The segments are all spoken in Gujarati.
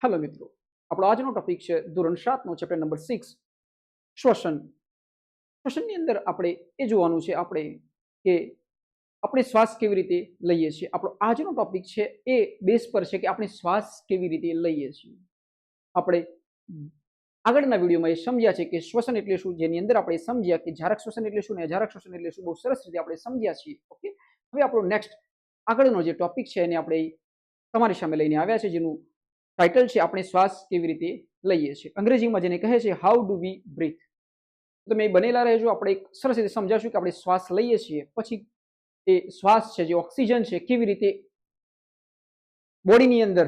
હેલો મિત્રો, આપણો આજનો ટોપિક છે ધોરણ 7 નો ચેપ્ટર નંબર 6 શ્વસન. શ્વસનની અંદર આપણે એ જોવાનું છે કે આપણે શ્વાસ કેવી રીતે લઈએ છીએ. આપણો આજનો ટોપિક છે એ બેઝ પર છે કે આપણે શ્વાસ કેવી રીતે લઈએ છીએ. આપણે આગળના વિડીયોમાં એ સમજ્યા છે કે શ્વસન એટલે શું, જેની અંદર આપણે સમજ્યા કે જારક શ્વસન એટલે શું ને અજારક શ્વસન એટલે શું. બહુ સરસ રીતે આપણે સમજ્યા છીએ. ઓકે, હવે આપણો નેક્સ્ટ આગળનો જે ટોપિક છે એને આપણે તમારી સામે લઈને આવ્યા છે, જેનું ટાઇટલ છે આપણે શ્વાસ કેવી રીતે લઈએ છીએ. અંગ્રેજીમાં જેને કહે છે હાઉ ડુ વી બ્રીથ. તમે બનેલા રહેજો. આપણે એક સરસ રીતે સમજાવશું કે આપણે શ્વાસ લઈએ છીએ, પછી એ શ્વાસ છે જે ઓક્સિજન છે કેવી રીતે બોડીની અંદર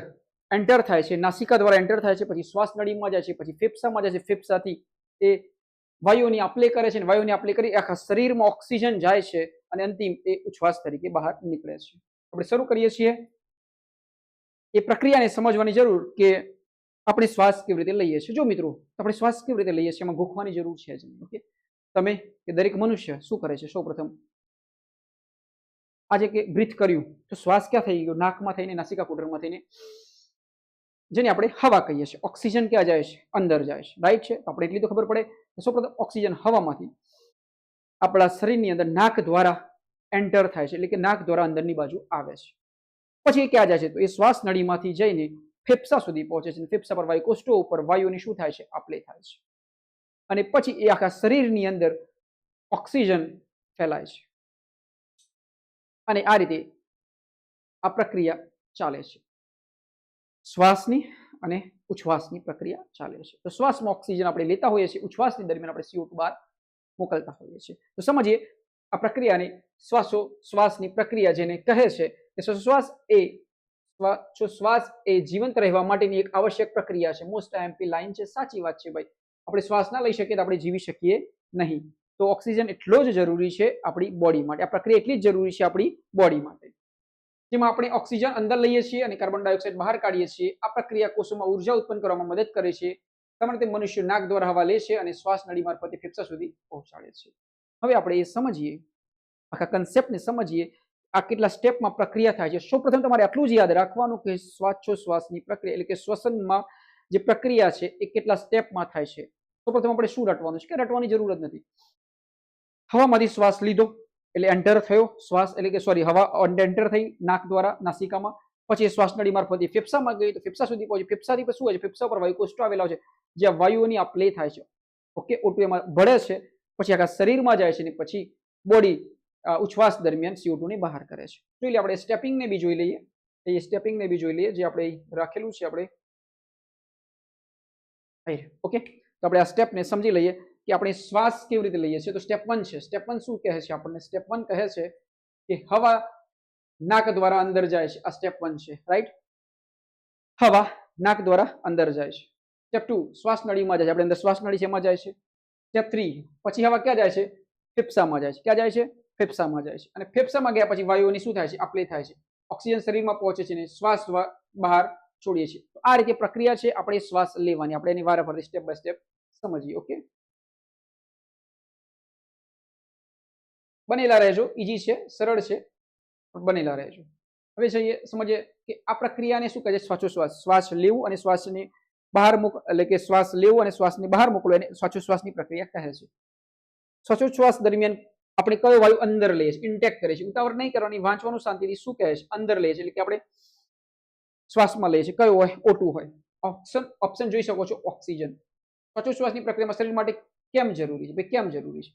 એન્ટર થાય છે, નાસિકા દ્વારા એન્ટર થાય છે, પછી શ્વાસ નળીમાં જાય છે, પછી ફેફસામાં જાય છે, ફેફસાથી એ વાયુઓની આપલે કરે છે, વાયુની આપલે કરી આખા શરીરમાં ઓક્સિજન જાય છે અને અંતિમ એ ઉચ્છ્વાસ તરીકે બહાર નીકળે છે. આપણે શરૂ કરીએ છીએ. એ પ્રક્રિયાને સમજવાની જરૂર કે આપણે શ્વાસ કેવી રીતે લઈએ છીએ. જો મિત્રો, આપણે શ્વાસ કેવી રીતે લઈએ છીએ એમાં ગોખવાની જરૂર છે જ નહીં. ઓકે, તમે કે દરેક મનુષ્ય શું કરે છે? સૌપ્રથમ આજે કે બ્રીથ કર્યું તો શ્વાસ ક્યાં થઈ ગયો? નાકમાં થઈને નાસિકા કુટરમાં થઈને, જેને આપણે હવા કહીએ છીએ. ઓક્સિજન ક્યાં જાય છે? અંદર જાય છે. રાઈટ છે. આપણે એટલી તો ખબર પડે. સૌપ્રથમ ઓક્સિજન હવામાંથી આપણા શરીરની અંદર નાક દ્વારા એન્ટર થાય છે, એટલે કે નાક દ્વારા અંદરની બાજુ આવે છે. પછી એ ક્યાં જાય છે? તો એ શ્વાસ નળીમાંથી જઈને ફેફસા સુધી પહોંચે છે. ફેફસા પર વાયુ કોષ્ઠો ઉપર વાયુની શું થાય છે? આપલે થાય છે. અને પછી એ આખા શરીરની અંદર ઓક્સિજન ફેલાય છે. અને આ રીતે આ પ્રક્રિયા ચાલે છે. શ્વાસની અને ઉચ્છ્વાસની પ્રક્રિયા ચાલે છે. તો શ્વાસમાં ઓક્સિજન આપણે લેતા હોઈએ છીએ, ઉચ્છ્વાસની દરમિયાન આપણે CO2 બહાર મોકલતા હોઈએ છીએ. તો સમજીએ આ પ્રક્રિયાને. શ્વાસની પ્રક્રિયા જેને કહે છે કે શ્વાસ એ જીવંત રહેવા માટેની એક આવશ્યક પ્રક્રિયા છે. મોસ્ટ આઈએમપી લાઈન છે. સાચી વાત છે ભાઈ. આપણે શ્વાસ ના લઈ શકીએ તો આપણે જીવી શકીએ નહીં. તો ઓક્સિજન એટલો જ જરૂરી છે આપણી બોડી માટે. આ પ્રક્રિયા એટલી જ જરૂરી છે આપણી બોડી માટે, જેમાં આપણે ઓક્સિજન અંદર લઈએ છીએ અને કાર્બન ડાયોક્સાઇડ બહાર કાઢીએ છીએ. આ પ્રક્રિયા કોષોમાં ઉર્જા ઉત્પન્ન કરવામાં મદદ કરે છે. સામાન્ય રીતે મનુષ્ય નાક દ્વારા હવા લે છે અને શ્વાસ નળી મારફતે ફેફસા સુધી પહોંચાડે છે. હવે આપણે એ સમજીએ, આખા કન્સેપ્ટને સમજીએ. આ કેટલા સ્ટેપમાં પ્રક્રિયા થાય છે. સૌપ્રથમ તમારે આટલું જ યાદ રાખવાનું કે શ્વાસોશ્વાસની પ્રક્રિયા એટલે કે શ્વસનમાં જે પ્રક્રિયા છે એ કેટલા સ્ટેપમાં થાય છે. સૌપ્રથમ આપણે શું રટવાનું છે? કે રટવાની જરૂર જ નથી. હવામાંથી શ્વાસ લીધો એટલે એન્ટર થયો શ્વાસ, એટલે કે હવા એન્ટર થઈ નાક દ્વારા નાસિકામાં, પછી શ્વાસ નળી મારફતે ફેફસામાં ગઈ તો ફેફસા સુધી પહોંચી. ફેફસાથી શું હોય છે? ફેફસા પર વાયુ કોષ્ઠો આવેલા છે જ્યાં વાયુઓની આપલે થાય છે. ઓકે, O2 એમાં ભળે છે, પછી આખા શરીરમાં જાય છે અને પછી બોડી ઉચ્છ્વાસ દરમિયાન CO2 ને બહાર કરે છે. જોઈ લઈએ આપણે સ્ટેપિંગને બી જોઈ લઈએ. એ સ્ટેપિંગને બી જોઈ લઈએ જે આપણે રાખેલું છે. આપણે ઓકે, તો આપણે આ સ્ટેપને સમજી લઈએ કે આપણે શ્વાસ કેવી રીતે લઈએ છીએ. તો સ્ટેપ 1 છે. સ્ટેપ 1 શું કહે છે આપણને? સ્ટેપ 1 કહે છે કે હવા નાક દ્વારા અંદર જાય છે. આ સ્ટેપ 1 છે. રાઈટ, હવા નાક દ્વારા અંદર જાય છે. સ્ટેપ 2 શ્વાસ નળીમાં જાય છે. આપણે અંદર શ્વાસ નળી છે એમાં જાય છે. સ્ટેપ 3 પછી હવા ક્યાં જાય છે? ફેફસામાં જાય છે. ક્યાં જાય છે? ફેફસામાં જાય છે. અને ફેફસામાં ગયા પછી વાયુઓની શું થાય છે? આપલે થાય છે. ઓક્સિજન શરીરમાં પહોંચે છે અને શ્વાસ બહાર છોડીએ છીએ. તો આ રીતે પ્રક્રિયા છે આપણે શ્વાસ લેવાની. આપણે એની વારાફરતી સ્ટેપ બાય સ્ટેપ સમજીએ. ઓકે, બનેલા રહેજો. ઈઝી છે, સરળ છે, બનેલા રહેજો. હવે સમજીએ કે આ પ્રક્રિયાને શું કહે છે? શ્વાસોશ્વાસ. શ્વાસ લેવું અને શ્વાસને બહાર એટલે કે શ્વાસ લેવું અને શ્વાસને બહાર મોકલવો એને શ્વાસોશ્વાસની પ્રક્રિયા કહે છે. શ્વાસોશ્વાસ દરમિયાન આપણે કયો વાયુ અંદર લઈએ છીએ? ઇન્ટેક કરીએ છીએ. ઉતાવળ નહીં કરવાની, વાંચવાનું શાંતિથી. શું કહે છે? અંદર લઈએ છીએ એટલે કે આપણે શ્વાસમાં લઈએ છીએ. કયો હોય? O2 હોય. ઓપ્શન જોઈ શકો છો. ઓક્સિજન. શ્વાસોશ્વાસની પ્રક્રિયામાં શરીર માટે કેમ જરૂરી છે? કેમ જરૂરી છે?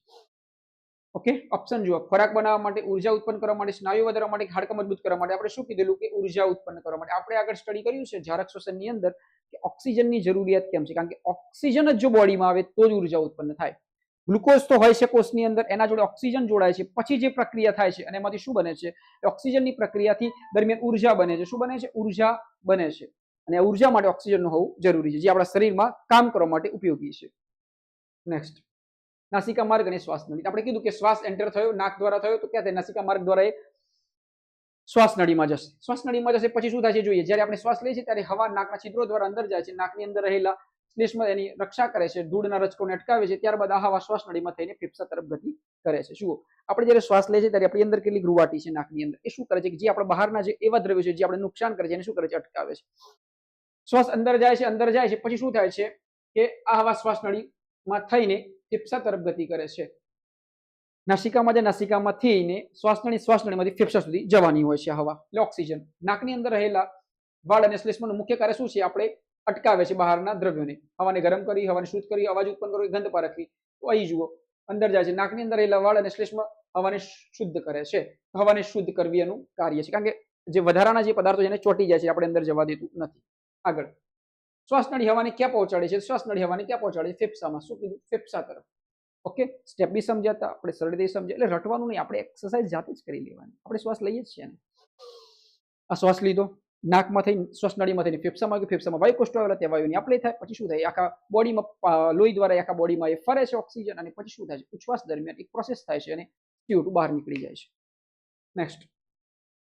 ઓકે, ઓપ્શન જુઓ. ખોરાક બનાવવા માટે, ઉર્જા ઉત્પન્ન કરવા માટે, સ્નાયુ વધારવા માટે, હાડકાં મજબૂત કરવા માટે. આપણે શું કીધેલું કે ઉર્જા ઉત્પન્ન કરવા માટે. આપણે આગળ સ્ટડી કર્યું છે જારક શ્વસનની અંદર કે ઓક્સિજનની જરૂરિયાત કેમ છે. કારણ કે ઓક્સિજન જ જો બોડીમાં આવે તો જ ઉર્જા ઉત્પન્ન થાય. ગ્લુકોઝ તો હોય છે કોષની અંદર, એના જોડે ઓક્સિજન જોડાય છે, પછી જે પ્રક્રિયા થાય છે અને એમાંથી શું બને છે? ઓક્સિજનની પ્રક્રિયાથી દરમિયાન ઉર્જા બને છે. શું બને છે? ઉર્જા બને છે. અને આ ઉર્જા માટે ઓક્સિજન હોવું જરૂરી છે, જે આપણા શરીરમાં કામ કરવા માટે ઉપયોગી છે. નેક્સ્ટ, નાસિકા માર્ગ અને શ્વાસ નળી. આપણે કીધું કે શ્વાસ એન્ટર થયો નાક દ્વારા થયો તો ક્યાં થાય? નાસિકા માર્ગ દ્વારા એ શ્વાસ નળીમાં જશે. શ્વાસ નળીમાં જશે પછી શું થાય છે? જોઈએ. જ્યારે આપણે શ્વાસ લઈએ છીએ ત્યારે હવા નાકના છિદ્રો દ્વારા અંદર જાય છે. નાકની અંદર રહેલા શ્લેષ્મા એની રક્ષા કરે છે, ધૂળના રજકોને અટકાવે છે. ત્યારબાદ આ હવા શ્વાસ નળીમાં થઈને ફેફસા તરફ ગતિ કરે છે. જુઓ, આપણે જ્યારે શ્વાસ લઈએ છીએ ત્યારે આપણી અંદર કેટલી રૂવાટી છે નાકની અંદર. એ શું કરે છે? કે જે આપણા બહારના જે એવા દ્રવ્યો છે જે આપણે નુકસાન કરે છે એને શું કરે છે? અટકાવે છે. શ્વાસ અંદર જાય છે પછી શું થાય છે કે આ હવા શ્વાસ નળીમાં થઈને ફેફસા તરફ ગતિ કરે છે. નાસિકામાં જે નાસિકામાં થઈને શ્વાસ નળીમાંથી ફેફસા સુધી જવાની હોય છે હવા, એટલે ઓક્સિજન. નાકની અંદર રહેલા વાળ અને શ્લેષ્માનું મુખ્ય કાર્ય શું છે? આપણે અટકાવે છે બહારના દ્રવ્યોને, હવાને ગરમ કરી, હવાને શુદ્ધ કરી, અવાજ ઉત્પન્ન કરવી, ગંધ પારખવી. તો અહીં જુઓ, અંદર જાય છે, નાકની અંદર રહેલા વાળ અને શ્લેષ્મ હવાને શુદ્ધ કરે છે. હવાને શુદ્ધ કરવી એનું કાર્ય છે, કારણ કે જે વધારાના જે પદાર્થો છે એને ચોંટી જાય છે, આપણે અંદર જવા દેતું નથી. આગળ શ્વાસ નળી હવાને ક્યાં પહોંચાડે છે? શ્વાસ નળી હવાને ક્યાં પહોંચાડે છે? ફેફસામાં. શું કીધું? ફેફસા તરફ. ઓકે, સ્ટેપ બી સમજાતા, આપણે સરળ રીતે સમજ્યા, એટલે રટવાનું નહીં, આપણે એક્સરસાઇઝ જાતે જ કરી લેવાની. આપણે શ્વાસ લઈએ જ છીએ ને. આ શ્વાસ લીધો, નાકમાં થઈ શ્વાસ નળીમાં થઈને ફેફસામાં ગયું, ફેફસામાં વાયુ કોષ્ઠો આવેલા, ત્યાં વાયુની આપલે થાય, પછી શું થાય? આખા બોડીમાં લોહી દ્વારા આખા બોડીમાં એ ફરે છે ઓક્સિજન, અને પછી શું થાય છે? ઉચ્છ્વાસ દરમિયાન એક પ્રોસેસ થાય છે અને CO2 બહાર નીકળી જાય છે. નેક્સ્ટ,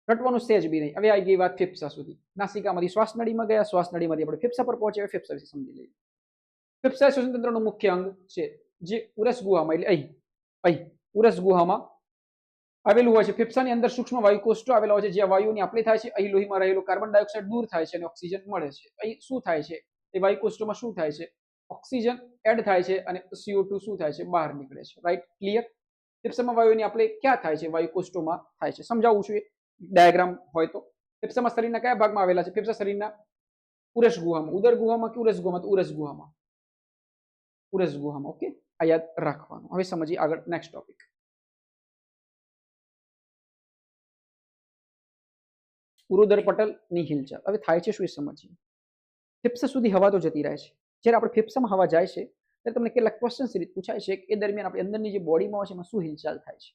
રટવાનું સહેજ બી નહીં. હવે આવી ગઈ વાત ફેફસા સુધી. નાસિકામાંથી શ્વાસ નળીમાં ગયા, શ્વાસ નળીમાંથી આપણે ફેફસા પર પહોંચ્યા. ફેફસા વિશે સમજી લઈએ. ફેફસા શ્વસન તંત્રનું મુખ્ય અંગ છે, જે ઉરસ ગુહામાં, એટલે અહીં ઉરસ ગુહામાં આવેલું હોય છે. ફેફસાની અંદર સૂક્ષ્મ વાયુ કોષ્ઠો આવેલા હોય છે, જ્યાં વાયુની આપલે થાય છે. અહીં લોહીમાં રહેલું કાર્બન ડાયોક્સાઇડ દૂર થાય છે અને ઓક્સિજન મળે છે. અહીં શું થાય છે? એ વાયુ કોષ્ઠોમાં શું થાય છે? ઓક્સિજન એડ થાય છે અને CO2 શું થાય છે? બહાર નીકળે છે. Right, clear? ફેફસામાં વાયુની આપલે ક્યાં થાય છે? વાયુ કોષ્ઠોમાં થાય છે. સમજાવવું છું ડાયાગ્રામ હોય તો. ફેફસામાં શરીરના કયા ભાગમાં આવેલા છે? ફેફસા શરીરના ઉરસ ગુહામાં. ઉદર ગુહામાં કે ઉરસ ગુહામાં? તો ઉરસ ગુહામાં. ઉરસ ગુહામાં. ઓકે, આ યાદ રાખવાનું. હવે સમજીએ આગળ, નેક્સ્ટ ટોપિક. ઉરોદર પટલની હિલચાલ. હવે થાય છે શું એ સમજીએ. ફેફસા સુધી હવા તો જતી રહે છે. જ્યારે આપણે ફેફસામાં હવા જાય છે ત્યારે તમને કેટલાક ક્વેશ્ચન્સ પૂછાય છે કે એ દરમિયાન આપણી અંદરની જે બોડીમાં હોય છે એમાં શું હિલચાલ થાય છે.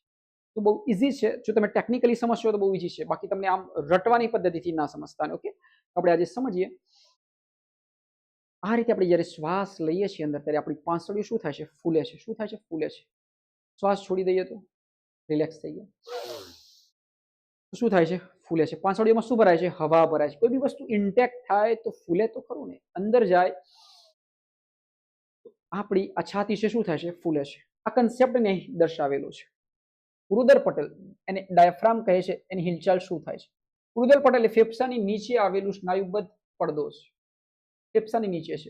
તો બહુ ઇઝી છે, જો તમે ટેકનિકલી સમજશો તો બહુ ઇઝી છે, બાકી તમને આમ રટવાની પદ્ધતિથી ના સમજતા. ઓકે, આપણે આજે સમજીએ. આ રીતે આપણે જ્યારે શ્વાસ લઈએ છીએ અંદર, ત્યારે આપણી પાંસળીઓ શું થાય છે? ફૂલે છે. શું થાય છે? ફૂલે છે. શ્વાસ છોડી દઈએ તો રિલેક્સ થઈ ગયા. શું થાય છે? ફૂલે છે. પાંસળીઓમાં શું ભરાય છે? હવા ભરાય છે. કોઈ બી વસ્તુ ઇન્ટેક્ટ થાય તો ફૂલે તો ખરું ને. અંદર જાય આપણી આ છાતી છે, શું થાય છે? ફૂલે છે. આ કન્સેપ્ટને દર્શાવેલો છે. ઉરુદર પટલ, એને ડાયાફ્રામ કહે છે. એની હિલચાલ શું થાય છે? ઉરુદર પટલ એ ફેફસાની નીચે આવેલું સ્નાયુબદ્ધ પડદો છે. ફેફસાની નીચે છે.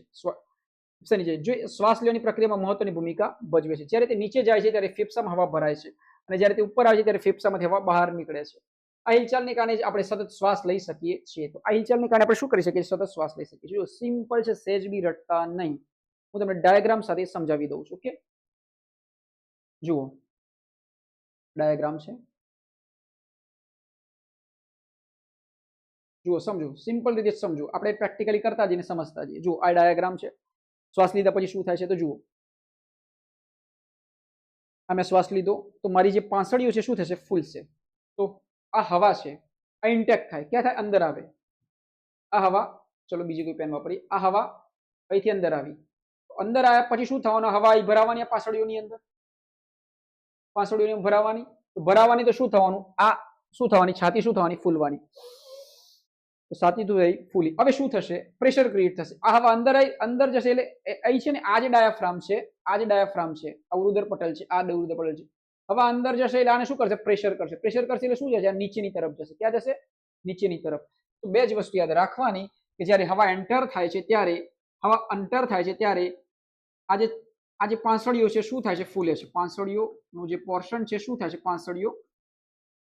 ફેફસાની નીચે જો શ્વાસ લેવાની પ્રક્રિયામાં મહત્વની ભૂમિકા ભજવે છે. જ્યારે તે નીચે જાય છે ત્યારે ફેફસામાં હવા ભરાય છે, અને જ્યારે તે ઉપર આવે છે ત્યારે ફેફસામાંથી હવા બહાર નીકળે છે. આ હિલચાલને કારણે જ આપણે સતત શ્વાસ લઈ શકીએ છીએ. તો આ હિલચાલને કારણે આપણે શું કરી શકીએ? સતત શ્વાસ લઈ શકીએ છીએ. જો સિમ્પલ છે, સહેજ બી રટતા નહીં. હું તમને ડાયાગ્રામ સાથે સમજાવી દઉં છું. ઓકે, જુઓ, ડાયાગ્રામ છે, જુઓ, સમજો, સિમ્પલ રીતે સમજો. આપણે પ્રેક્ટિકલી કરતા જઈને સમજતા જઈએ. જુઓ, આ ડાયાગ્રામ છે. શ્વાસ લીધા પછી શું થાય છે? તો જુઓ, આ મેં શ્વાસ લીધો તો મારી જે પાંસળીઓ છે શું થશે? ફૂલશે. તો આ હવા છે, આ ઇન્ટેક્ટ થાય. ક્યાં થાય? અંદર આવે. આ હવા, ચલો બીજી કોઈ પેન વાપરીએ. આ હવા અહીંથી અંદર આવી, અંદર આવ્યા પછી શું થવાનું? હવા અહીં ભરાવાની, આ પાંસળીઓની અંદર, પાંસળીઓની ભરાવાની. તો ભરાવાની તો શું થવાનું? આ શું થવાની? છાતી શું થવાની? ફૂલવાની. તો છાતી તો ફૂલી. હવે શું થશે? પ્રેશર ક્રિએટ થશે. આ હવા અંદર જશે, એટલે અહીં છે ને આ જે ડાયાફ્રામ છે, આ જે ડાયાફ્રામ છે, આ ઉરુદર પટલ છે, આ ઉરુદર પટલ છે. હવા અંદર જશે એટલે આને શું કરશે? પ્રેશર કરશે. પ્રેશર કરશે એટલે શું જશે? નીચેની તરફ જશે. ક્યાં જશે? નીચેની તરફ. તો બે જ વસ્તુ યાદ રાખવાની કે જ્યારે હવા એન્ટર થાય છે ત્યારે, હવા એન્ટર થાય છે ત્યારે આ જે પાંસળીઓ છે શું થાય છે? ફૂલે છે. પાંસળીઓનું જે પોર્શન છે શું થાય છે? પાંસળીઓ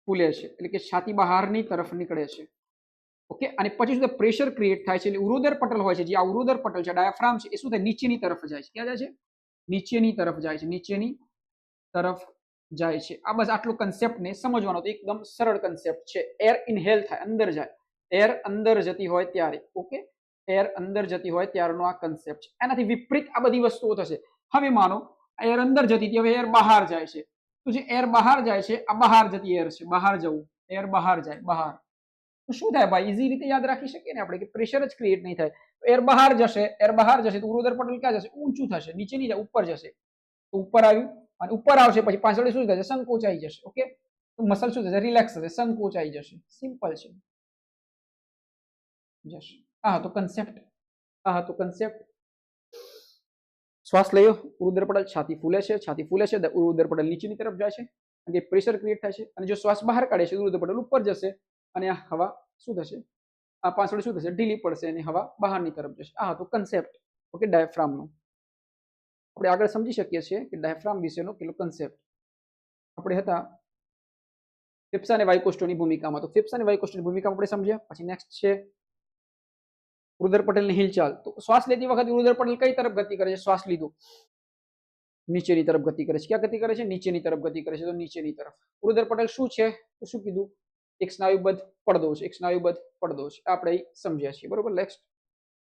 ફૂલે છે, એટલે કે છાતી બહારની તરફ નીકળે છે. ઓકે, અને પછી શું પ્રેશર ક્રિએટ થાય છે, એટલે ઉરુદર પટલ હોય છે, જે આ ઉરુદર પટલ છે, ડાયાફ્રામ છે, એ શું થાય? નીચેની તરફ જાય છે. ક્યાં જાય છે? નીચેની તરફ જાય છે. નીચેની તરફ જાય છે. આ બસ આટલું કન્સેપ્ટને સમજવાનો. તો એકદમ સરળ કન્સેપ્ટ છે. એર ઇનહેલ થાય, અંદર જાય. એર અંદર જતી હોય ત્યારે. ઓકે, એર અંદર જતી હોય ત્યારનો આ કન્સેપ્ટ છે. એનાથી વિપરીત આ બધી વસ્તુઓ થશે. હવે માનો એર અંદર જતી હતી, હવે એર બહાર જાય છે. તો જે એર બહાર જાય છે, આ બહાર જતી એર છે. બહાર જવું, એર બહાર જાય, બહાર. તો શું થાય ભાઈ? ઇઝી રીતે યાદ રાખી શકીએ ને આપણે કે પ્રેશર જ ક્રિએટ નહીં થાય. એર બહાર જશે, એર બહાર જશે તો ઉરુદર પટલ ક્યાં જશે? ઊંચું થશે. નીચે નહીં જાય, ઉપર જશે. તો ઉપર આવ્યું, અને ઉપર આવશે પછી પાંસળી શું થશે? સંકોચાઈ જશે. ઓકે, તો મસલ શું થશે? રિલેક્સ થશે, સંકોચાઈ જશે. સિમ્પલ છે. જશે. આ તો કન્સેપ્ટ, આ તો કન્સેપ્ટ. શ્વાસ લયો, ઉરુદર પટલ, છાતી ફૂલે છે, છાતી ફૂલે છે, ઉરુદર પટલ નીચેની તરફ જાય છે, અને પ્રેશર ક્રિએટ થાય છે. અને જો શ્વાસ બહાર કાઢે છે, ઉરુદર પટલ ઉપર જશે, અને આ હવા શું થશે? આ પાંસળી શું થશે ઢીલી પડશે અને હવા બહારની તરફ જશે. આ હતો કન્સેપ્ટ ઓકે ડાયાફ્રામનો. આપણે આગળ સમજી શકીએ છીએ કે ડાયાફ્રામ વિશેનો કેટલો કન્સેપ્ટ. આપણે હતા ફેફસા અને વાયુકોષ્ઠોની ભૂમિકામાં. તો ફેફસા અને વાયુકોષ્ઠોની ભૂમિકા આપણે સમજ્યા. પછી નેક્સ્ટ છે રુધિર પટેલની હિલચાલ. તો શ્વાસ લેતી વખતે રુધિર પટેલ કઈ તરફ ગતિ કરે છે? શ્વાસ લીધો નીચેની તરફ ગતિ કરે છે. ક્યાં ગતિ કરે છે? નીચેની તરફ ગતિ કરે છે. તો નીચેની તરફ. રુધિર પટેલ શું છે? તો શું કીધું? એક સ્નાયુબદ્ધ પડદો છે. એક સ્નાયુબદ્ધ પડદો છે. આપણે સમજ્યા છીએ બરોબર.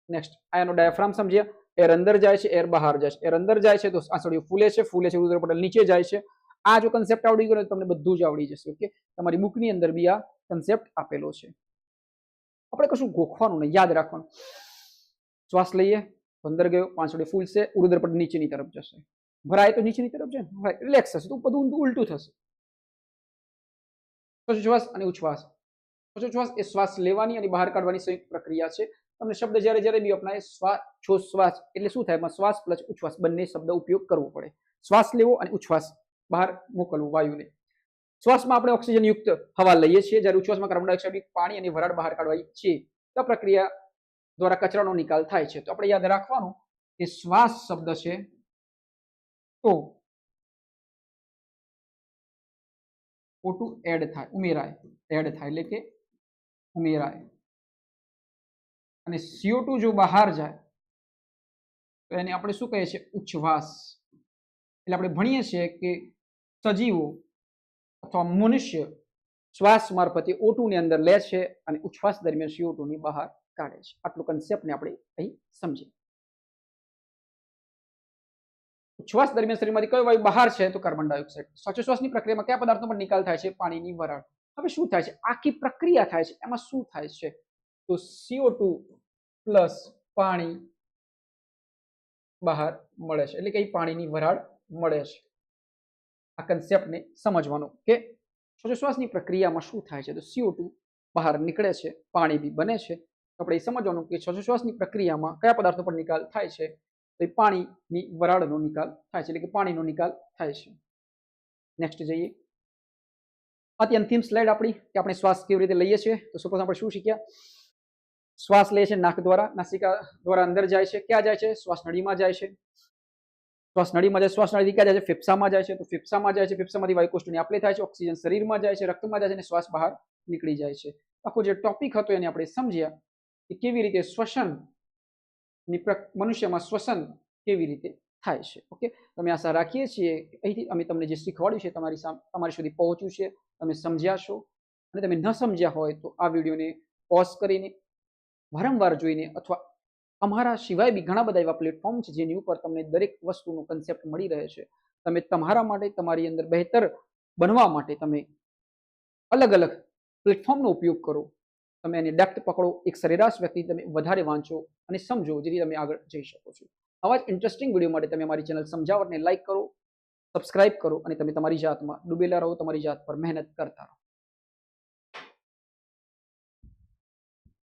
નેક્સ્ટ આનો ડાયાફ્રામ સમજ્યા. એર અંદર જાય છે, એર બહાર જાય છે. એર અંદર જાય છે તો આંસળીઓ ફૂલે છે, રુધિર પટેલ નીચે જાય છે. આ જો કન્સેપ્ટ આવડી ગયો તો તમને બધું જ આવડી જશે. ઓકે, તમારી બુકની અંદર બી આ કન્સેપ્ટ આપેલો છે. આપણે કશું ગોખવાનું નહીં, યાદ રાખવાનું. શ્વાસ લઈએ તો અંદર ગયો, પાંસળી ફૂલશે, રુધિર પટેલ નીચેની તરફ જશે. ભરાય તો નીચેની તરફ જાય, રિલેક્સ થશે તો બધું ઉલટું થશે. શ્વાસ અને ઉચ્છ્વાસ. શ્વાસ એ શ્વાસ લેવાની અને બહાર કાઢવાની સંયુક્ત પ્રક્રિયા છે. તમને શબ્દ જ્યારે બી અપનાય શ્વાસ એટલે શું થાય? શ્વાસ પ્લસ ઉચ્છ્વાસ બંને શબ્દ ઉપયોગ કરવો પડે. શ્વાસ લેવો અને ઉચ્છ્વાસ બહાર મોકલવું વાયુને. શ્વાસમાં આપણે ઓક્સિજન યુક્ત હવા લઈએ છીએ, જ્યારે ઉચ્છ્વાસમાં કાર્બન ડાયોક્સાઇડ પાણી અને વરાળ બહાર કાઢવાય છે. તો આ પ્રક્રિયા દ્વારા કચરાનો નિકાલ થાય છે. તો આપણે યાદ રાખવાનું કે શ્વાસ શબ્દ છે તો O2 એડ થાય, ઉમેરાય, એડ થાય એટલે કે ઉમેરાય. અને CO2 જો બહાર જાય તો એને આપણે શું કહીએ છીએ? ઉચ્છ્વાસ. એટલે આપણે ભણીએ છીએ કે સજીવો અથવા મનુષ્ય શ્વાસ મારફતે O2 ની અંદર લે છે અને ઉચ્છ્વાસ દરમિયાન CO2 ની બહાર કાઢે છે. આટલું કન્સેપ્ટને આપણે અહીં સમજીએ. ઉચ્છ્વાસ દરમિયાન શરીરમાંથી કયો વાયુ બહાર છે? તો કાર્બન ડાયોક્સાઇડ. શ્વાસોચ્છ્વાસની પ્રક્રિયામાં કયા પદાર્થનો પણ નિકાલ થાય છે? પાણીની વરાળ. હવે શું થાય છે? આખી પ્રક્રિયા થાય છે, એમાં શું થાય છે? તો CO2 પ્લસ પાણી બહાર મળે છે, એટલે કે પાણીની વરાળ મળે છે. આ કન્સેપ્ટને સમજવાનો કે શ્વાસોચ્છ્વાસની પ્રક્રિયામાં શું થાય છે? તો CO2 બહાર નીકળે છે, પાણી બી બને છે. આપણે સમજવાનું કે શ્વાસોચ્છ્વાસની પ્રક્રિયામાં કયા પદાર્થનો પણ નિકાલ થાય છે? તો પાણીની વરાળનો નિકાલ થાય છે, એટલે કે પાણીનો નિકાલ થાય છે. નેક્સ્ટ જઈએ. આથી અંતિમ સ્લાઇડ આપણી કે આપણે શ્વાસ કેવી રીતે લઈએ છીએ. તો સૌપ્રથમ આપણે શું શીખ્યા? શ્વાસ લે છે નાક દ્વારા, નાસિકા દ્વારા અંદર જાય છે. ક્યાં જાય છે? શ્વાસ નળીમાં જાય છે. શ્વાસ નળીમાં જાય, શ્વાસ નળીથી ક્યાં જાય છે? ફેફસામાં જાય છે. તો ફેફસામાં જાય છે, ફેફસામાંથી વાયુકોષ્ઠની આપલે થાય છે, ઓક્સિજન શરીરમાં જાય છે, રક્તમાં જાય છે અને શ્વાસ બહાર નીકળી જાય છે. આખો જે ટોપિક હતો એને આપણે સમજ્યા કે કેવી રીતે શ્વસન મનુષ્યમાં શ્વસન કેવી રીતે થાય છે. ઓકે, તમે આશા રાખીએ છીએ કે અહીંથી અમે તમને જે શીખવાડ્યું છે તમારી સુધી પહોંચ્યું છે, તમે સમજ્યા છો. અને તમે ન સમજ્યા હોય તો આ વિડીયોને પોઝ કરીને વારંવાર જોઈને, અથવા અમારા સિવાય બી ઘણા બધા એવા પ્લેટફોર્મ છે જેની ઉપર તમને દરેક વસ્તુનો કન્સેપ્ટ મળી રહે છે. તમે તમારા માટે, તમારી અંદર બહેતર બનવા માટે તમે અલગ અલગ પ્લેટફોર્મનો ઉપયોગ કરો. તમે એને ડેપ્થ પકડો, એક સરેરાશ વ્યક્તિ તમે વધારે વાંચો અને સમજો, જેથી તમે આગળ જઈ શકો છો. આવા જ ઇન્ટરેસ્ટિંગ વિડીયો માટે તમે અમારી ચેનલ સમજાવટને લાઈક કરો, સબસ્ક્રાઇબ કરો અને તમે તમારી જાતમાં ડૂબેલા રહો, તમારી જાત પર મહેનત કરતા રહો.